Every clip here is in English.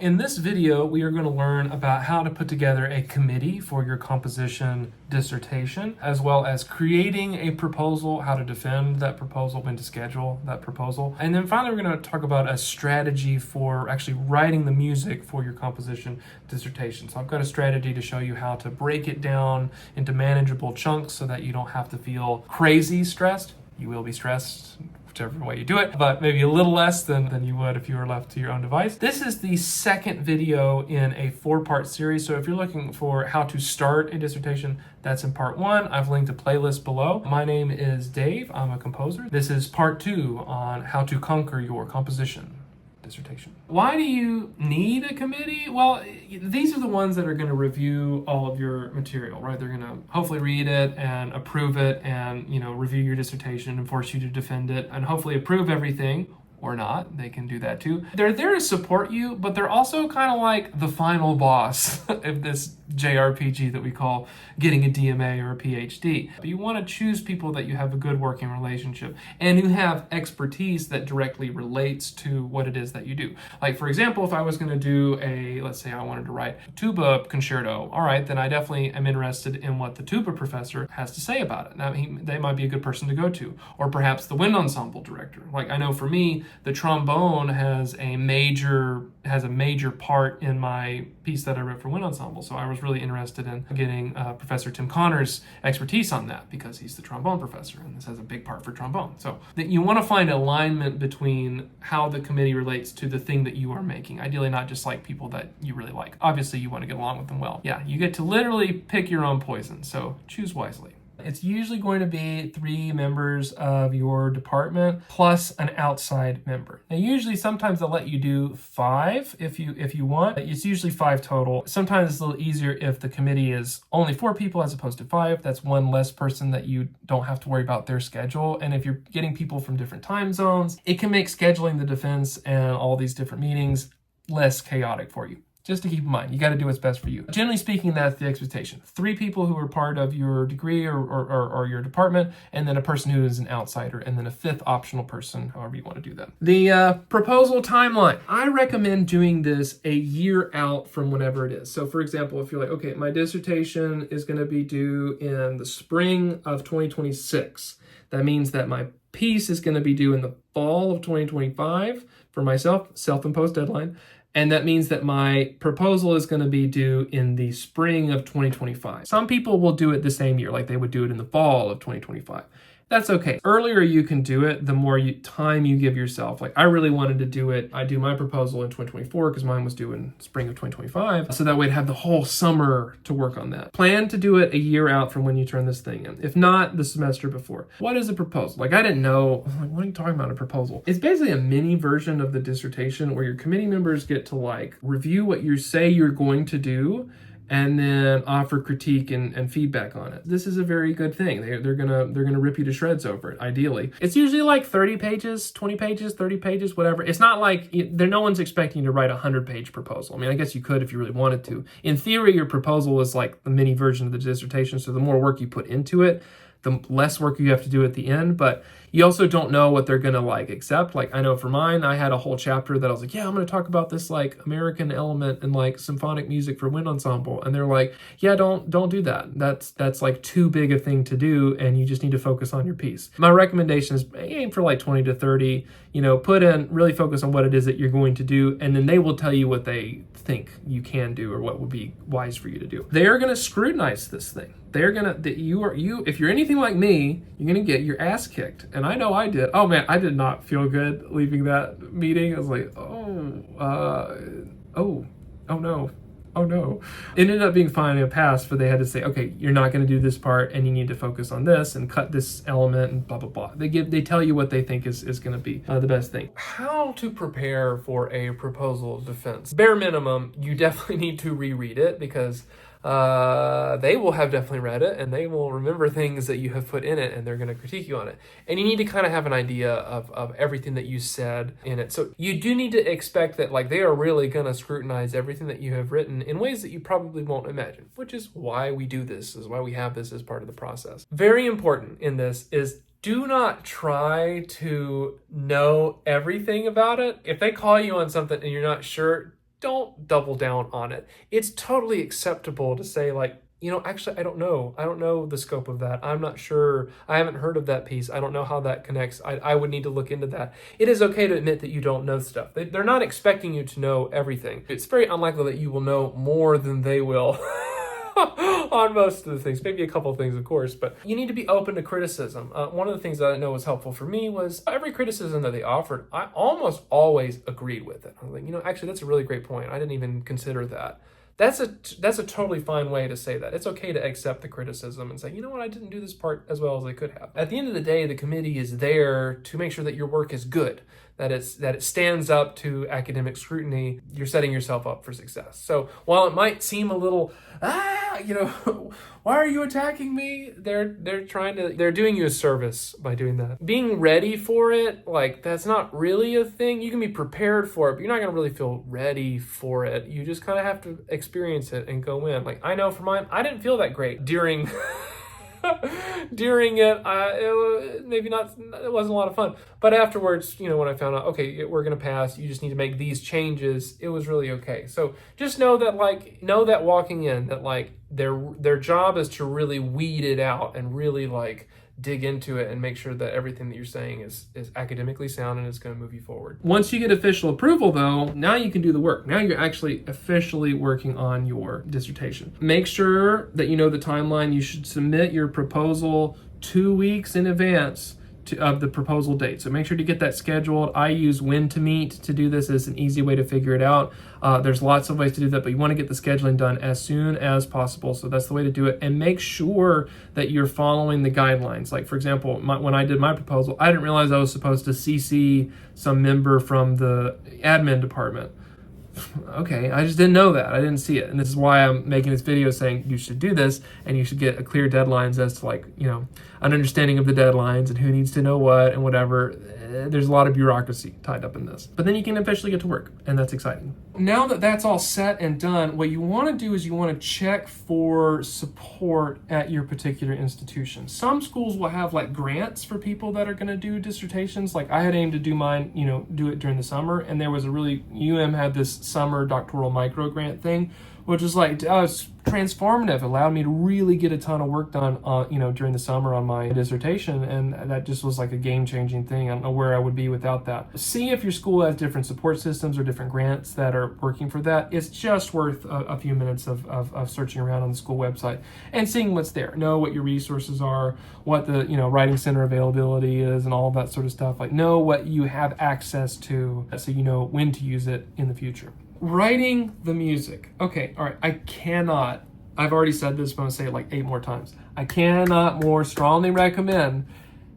In this video, we are going to learn about how to put together a committee for your composition dissertation, as well as creating a proposal, how to defend that proposal, when to schedule that proposal. And then finally, we're going to talk about a strategy for actually writing the music for your composition dissertation. So I've got a strategy to show you how to break it down into manageable chunks so that you don't have to feel crazy stressed. You will be stressed, whichever way you do it, but maybe a little less than you would if you were left to your own device. This is the second video in a 4-part series. So if you're looking for how to start a dissertation, that's in part 1. I've linked a playlist below. My name is Dave. I'm a composer. This is part 2 on how to conquer your composition dissertation. Why do you need a committee? Well, these are the ones that are going to review all of your material, right? They're going to hopefully read it and approve it and, review your dissertation and force you to defend it and hopefully approve everything. Or not, they can do that too. They're there to support you, but they're also kind of like the final boss of this JRPG that we call getting a DMA or a PhD. But you want to choose people that you have a good working relationship and who have expertise that directly relates to what it is that you do. Like, for example, if I was going to do let's say I wanted to write a tuba concerto, all right, then I definitely am interested in what the tuba professor has to say about it. Now, they might be a good person to go to. Or perhaps the wind ensemble director. Like, I know for me, the trombone has a major part in my piece that I wrote for wind ensemble. So I was really interested in getting Professor Tim Connor's expertise on that because he's the trombone professor and this has a big part for trombone. So that you want to find alignment between how the committee relates to the thing that you are making. Ideally, not just like people that you really like. Obviously, you want to get along with them well. Yeah, you get to literally pick your own poison. So choose wisely. It's usually going to be 3 members of your department plus an outside member. Now, usually, sometimes they'll let you do 5 if you want. It's usually 5 total. Sometimes it's a little easier if the committee is only 4 people as opposed to 5. That's one less person that you don't have to worry about their schedule. And if you're getting people from different time zones, it can make scheduling the defense and all these different meetings less chaotic for you. Just to keep in mind, you got to do what's best for you. Generally speaking, that's the expectation. 3 people who are part of your degree or your department, and then a person who is an outsider, and then a 5th optional person, however you want to do that. The proposal timeline. I recommend doing this a year out from whenever it is. So for example, if you're like, okay, my dissertation is going to be due in the spring of 2026. That means that my piece is going to be due in the fall of 2025 for myself, self-imposed deadline. And that means that my proposal is going to be due in the spring of 2025. Some people will do it the same year, like they would do it in the fall of 2025. That's okay. Earlier you can do it, the more time you give yourself. Like I really wanted to do it. I do my proposal in 2024 because mine was due in spring of 2025. So that way I'd have the whole summer to work on that. Plan to do it a year out from when you turn this thing in. If not, the semester before. What is a proposal? Like I didn't know, what are you talking about a proposal? It's basically a mini version of the dissertation where your committee members get to like review what you say you're going to do and then offer critique and feedback on it. This is a very good thing. They're gonna rip you to shreds over it, ideally. It's usually like 30 pages, 20 pages, 30 pages, whatever. It's not like, no one's expecting you to write a 100-page proposal. I mean, I guess you could if you really wanted to. In theory, your proposal is like the mini version of the dissertation, so the more work you put into it, the less work you have to do at the end, but you also don't know what they're gonna like accept. Like I know for mine, I had a whole chapter that I was like, yeah, I'm gonna talk about this like American element and like symphonic music for wind ensemble. And they're like, yeah, don't do that. That's like too big a thing to do and you just need to focus on your piece. My recommendation is aim for like 20 to 30, really focus on what it is that you're going to do. And then they will tell you what they think you can do or what would be wise for you to do. They are gonna scrutinize this thing. They're gonna, if you're anything like me, you're gonna get your ass kicked. And I know I did. Oh man, I did not feel good leaving that meeting. I was like, oh no. It ended up being fine and passed, but they had to say, okay, you're not gonna do this part and you need to focus on this and cut this element and blah, blah, blah. They tell you what they think is gonna be the best thing. How to prepare for a proposal defense. Bare minimum, you definitely need to reread it because they will have definitely read it and they will remember things that you have put in it and they're going to critique you on it. And you need to kind of have an idea of everything that you said in it. So you do need to expect that like they are really going to scrutinize everything that you have written in ways that you probably won't imagine, which is why we do this, is why we have this as part of the process. Very important in this is do not try to know everything about it. If they call you on something and you're not sure, don't double down on it. It's totally acceptable to say like, actually, I don't know. I don't know the scope of that. I'm not sure. I haven't heard of that piece. I don't know how that connects. I would need to look into that. It is okay to admit that you don't know stuff. They're not expecting you to know everything. It's very unlikely that you will know more than they will. On most of the things, maybe a couple of things, of course, but you need to be open to criticism. One of the things that I know was helpful for me was every criticism that they offered, I almost always agreed with it. I was like, actually, that's a really great point. I didn't even consider that. That's a totally fine way to say that. It's okay to accept the criticism and say, you know what, I didn't do this part as well as I could have. At the end of the day, the committee is there to make sure that your work is good, that it stands up to academic scrutiny. You're setting yourself up for success. So while it might seem a little, why are you attacking me? They're doing you a service by doing that. Being ready for it, like, that's not really a thing. You can be prepared for it, but you're not gonna really feel ready for it. You just kind of have to experience it and go in. Like, I know for mine, I didn't feel that great during during it. It wasn't a lot of fun, but afterwards, when I found out, okay, we're gonna pass, you just need to make these changes, it was really okay. So just know that walking in, that their job is to really weed it out and really dig into it and make sure that everything that you're saying is academically sound and is going to move you forward. Once you get official approval, though, now you can do the work. Now you're actually officially working on your dissertation. Make sure that you know the timeline. You should submit your proposal 2 weeks in advance of the proposal date. So make sure to get that scheduled. I use When to Meet to do this as an easy way to figure it out. There's lots of ways to do that, but you want to get the scheduling done as soon as possible. So that's the way to do it. And make sure that you're following the guidelines. Like, for example, when I did my proposal, I didn't realize I was supposed to CC some member from the admin department. Okay, I just didn't know that. I didn't see it. And this is why I'm making this video saying you should do this, and you should get a clear deadlines as to an understanding of the deadlines and who needs to know what and whatever. There's a lot of bureaucracy tied up in this. But then you can officially get to work, and that's exciting. Now that that's all set and done, what you want to do is you want to check for support at your particular institution. Some schools will have grants for people that are going to do dissertations. Like, I had aimed to do mine, do it during the summer, and there was UM had this summer doctoral micro grant thing, which was it's transformative. It allowed me to really get a ton of work done during the summer on my dissertation, and that just was a game-changing thing. I don't know where I would be without that. See if your school has different support systems or different grants that are working for that. It's just worth a few minutes of searching around on the school website and seeing what's there. Know what your resources are, what the writing center availability is, and all of that sort of stuff. Know what you have access to, so you know when to use it in the future. Writing the music. Okay, all right, I've already said this, but I'm gonna say it 8 more times. I cannot more strongly recommend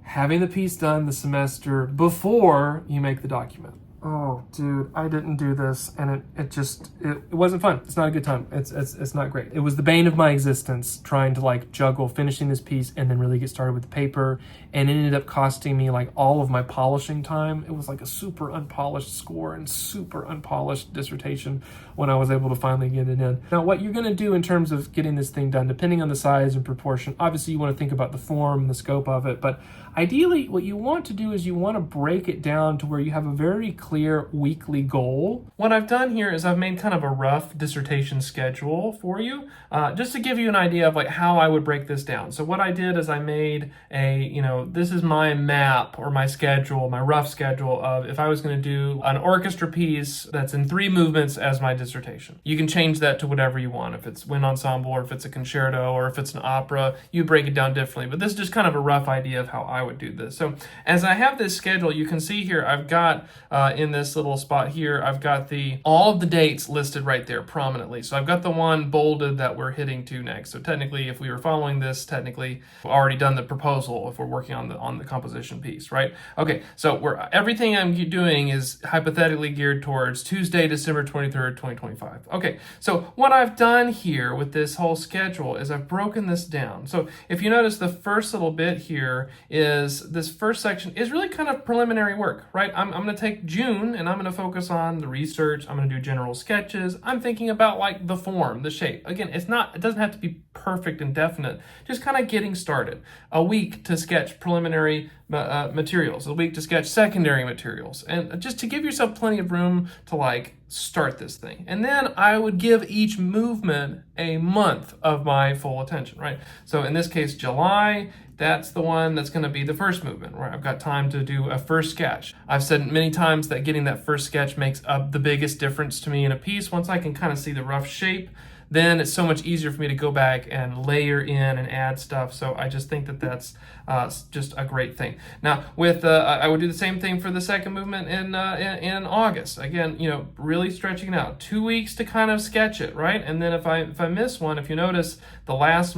having the piece done the semester before you make the document. Oh, dude, I didn't do this, and it wasn't fun. It's not a good time. It's not great. It was the bane of my existence trying to juggle finishing this piece and then really get started with the paper, and it ended up costing me all of my polishing time. It was a super unpolished score and super unpolished dissertation when I was able to finally get it in. Now, what you're gonna do in terms of getting this thing done, depending on the size and proportion, obviously you wanna think about the form and the scope of it, but ideally what you want to do is you wanna break it down to where you have a very clear weekly goal. What I've done here is I've made kind of a rough dissertation schedule for you, just to give you an idea of how I would break this down. So what I did is I made this is my map or my schedule, my rough schedule of if I was going to do an orchestra piece that's in 3 movements as my dissertation. You can change that to whatever you want. If it's wind ensemble, or if it's a concerto, or if it's an opera, you break it down differently. But this is just kind of a rough idea of how I would do this. So as I have this schedule, you can see here, I've got in this little spot here, I've got all of the dates listed right there prominently. So I've got the one bolded that we're hitting to next. So technically, if we were following this, we've already done the proposal if we're working on the composition piece, right? Okay, so everything I'm doing is hypothetically geared towards Tuesday, December 23rd, 2025. Okay, so what I've done here with this whole schedule is I've broken this down. So if you notice, the first little bit here is this first section is really kind of preliminary work, right? I'm going to take June and I'm going to focus on the research. I'm going to do general sketches. I'm thinking about the form, the shape. Again, it doesn't have to be perfect and definite, just kind of getting started. A week to sketch preliminary materials, a week to sketch secondary materials, and just to give yourself plenty of room to like start this thing. And then I would give each movement a month of my full attention, right? So in this case, July, that's the one that's going to be the first movement, where I've got time to do a first sketch. I've said many times that getting that first sketch makes the biggest difference to me in a piece. Once I can kind of see the rough shape, then it's so much easier for me to go back and layer in and add stuff. So I just think that that's just a great thing. Now, with I would do the same thing for the second movement in August. Again, really stretching it out. 2 weeks to kind of sketch it, right? And then if I miss one, if you notice, the last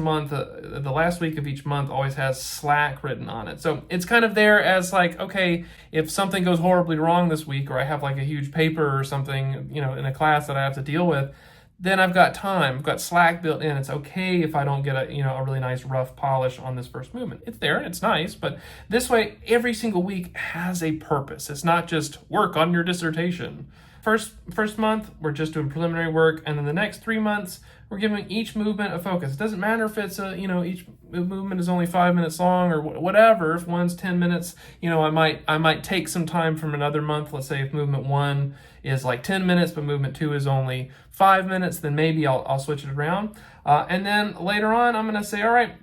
week of each month always has slack written on it. So it's kind of there as like, okay, if something goes horribly wrong this week, or I have like a huge paper or something, in a class that I have to deal with, then I've got time, I've got slack built in. It's okay if I don't get a really nice rough polish on this first movement. It's there and it's nice, but this way, every single week has a purpose. It's not just work on your dissertation. First month, we're just doing preliminary work, and then the next 3 months, we're giving each movement a focus. It doesn't matter if it's each movement is only 5 minutes long or whatever. If one's 10 minutes, I might take some time from another month. Let's say if movement 1 is like 10 minutes, but movement 2 is only 5 minutes, then maybe I'll switch it around. And then later on, I'm going to say, all right,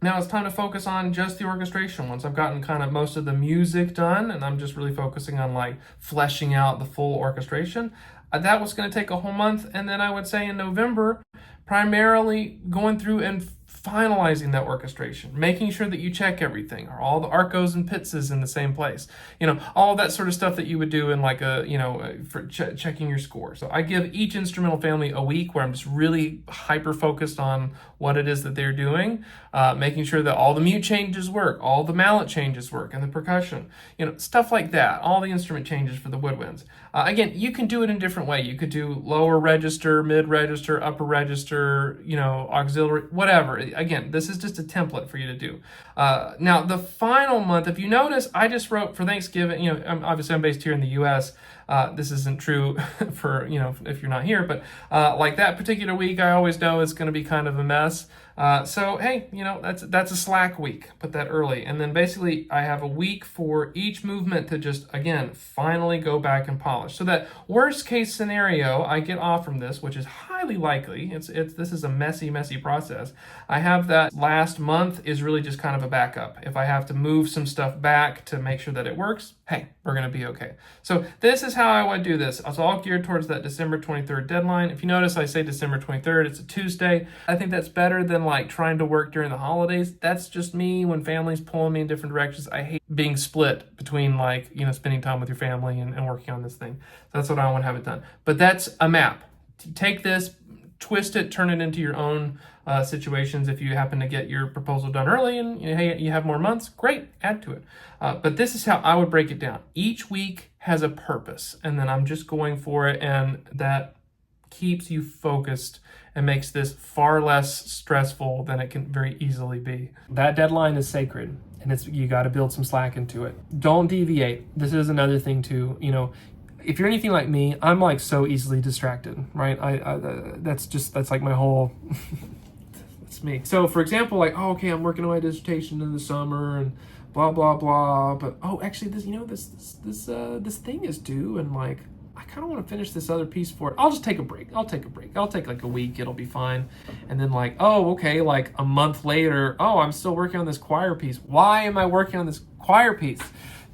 now it's time to focus on just the orchestration. Once I've gotten kind of most of the music done, and I'm just really focusing on like fleshing out the full orchestration, that was going to take a whole month. And then I would say in November, primarily going through and finalizing that orchestration, making sure that you check everything. Are all the arcos and pitses in the same place? All that sort of stuff that you would do in like for checking your score. So I give each instrumental family a week where I'm just really hyper focused on what it is that they're doing, making sure that all the mute changes work, all the mallet changes work, and the percussion, stuff like that, all the instrument changes for the woodwinds. Again, you can do it in a different way. You could do lower register, mid register, upper register, auxiliary, whatever. Again, this is just a template for you to do. Now, the final month, if you notice, I just wrote for Thanksgiving, obviously I'm based here in the U.S., this isn't true for, if you're not here, but like that particular week, I always know it's going to be kind of a mess. So, hey, that's a slack week. Put that early. And then basically I have a week for each movement to just, again, finally go back and polish. So that worst case scenario I get off from this, which is highly likely, this is a messy process. I have that last month is really just kind of a backup. If I have to move some stuff back to make sure that it works, hey, we're going to be okay. So this is how I would do this. It's all geared towards that December 23rd deadline. If you notice, I say December 23rd, it's a Tuesday. I think that's better than like trying to work during the holidays. That's just me when family's pulling me in different directions. I hate being split between like, spending time with your family and working on this thing. So that's what I want to have it done. But that's a map. Take this, twist it, turn it into your own situations. If you happen to get your proposal done early and hey, you have more months, great, add to it. But this is how I would break it down. Each week has a purpose, and then I'm just going for it, and that keeps you focused and makes this far less stressful than it can very easily be. That deadline is sacred, and you got to build some slack into it. Don't deviate. This is another thing too. If you're anything like me, I'm like so easily distracted, right? That's like my whole. That's me. So for example, like, okay, I'm working on my dissertation in the summer and blah blah blah. But actually, this thing is due, and like, I kind of want to finish this other piece for it. I'll just take a break. I'll take like a week. It'll be fine. And then like, okay, like a month later, I'm still working on this choir piece. Why am I working on this choir piece?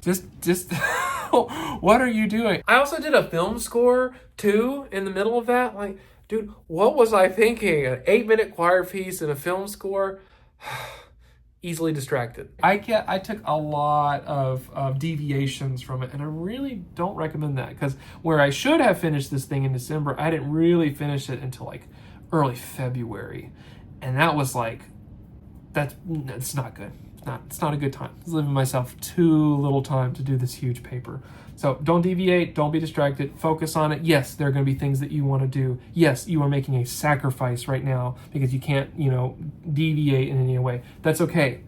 Just what are you doing? I also did a film score too in the middle of that. Like, dude, what was I thinking? An 8-minute choir piece and a film score? Easily distracted. I took a lot of deviations from it, and I really don't recommend that, because where I should have finished this thing in December, I didn't really finish it until like early February, and that was like, that's not good. It's not a good time. I was giving myself too little time to do this huge paper. So don't deviate, don't be distracted, focus on it. Yes, there are going to be things that you want to do. Yes, you are making a sacrifice right now because you can't, deviate in any way. That's okay,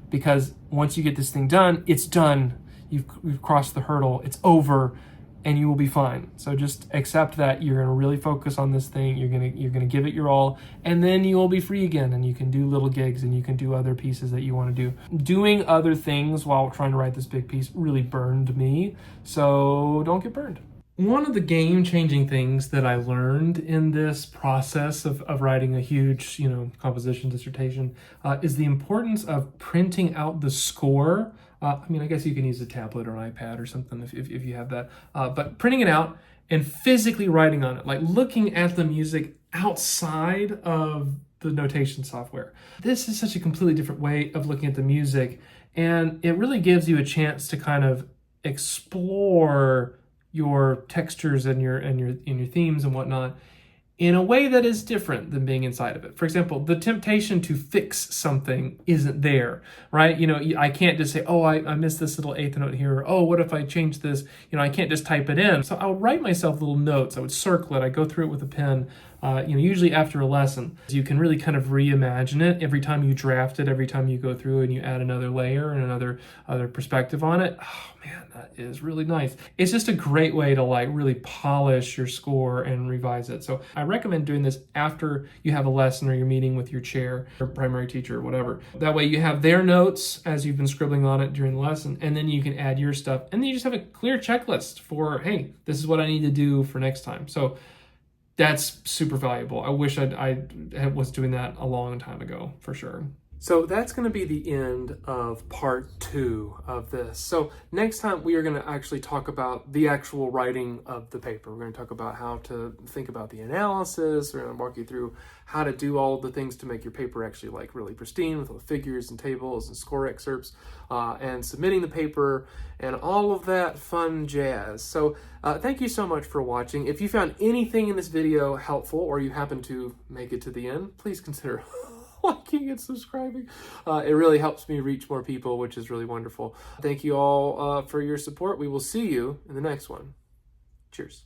because once you get this thing done, it's done. You've crossed the hurdle. It's over. and you will be fine. So just accept that you're gonna really focus on this thing, you're gonna give it your all, and then you will be free again, and you can do little gigs and you can do other pieces that you want to do. Doing other things while trying to write this big piece really burned me, so don't get burned. One of the game-changing things that I learned in this process of writing a huge, composition dissertation is the importance of printing out the score. I guess you can use a tablet or an iPad or something if you have that. But printing it out and physically writing on it, like looking at the music outside of the notation software. This is such a completely different way of looking at the music, and it really gives you a chance to kind of explore your textures and your themes and whatnot in a way that is different than being inside of it. For example, the temptation to fix something isn't there, right? I can't just say, oh, I missed this little eighth note here, or oh, what if I change this? I can't just type it in. So I would write myself little notes. I would circle it. I go through it with a pen, usually after a lesson. You can really kind of reimagine it every time you draft it, every time you go through and you add another layer and other perspective on it. Oh man, that is really nice. It's just a great way to really polish your score and revise it. So I recommend doing this after you have a lesson or you're meeting with your chair or primary teacher or whatever. That way you have their notes as you've been scribbling on it during the lesson, and then you can add your stuff, and then you just have a clear checklist for, hey, this is what I need to do for next time. So that's super valuable. I wish I was doing that a long time ago, for sure. So that's going to be the end of part 2 of this. So next time we are going to actually talk about the actual writing of the paper. We're going to talk about how to think about the analysis. We're going to walk you through how to do all of the things to make your paper actually really pristine with all the figures and tables and score excerpts and submitting the paper and all of that fun jazz. So thank you so much for watching. If you found anything in this video helpful, or you happen to make it to the end, please consider liking and subscribing. It really helps me reach more people, which is really wonderful. Thank you all for your support. We will see you in the next one. Cheers.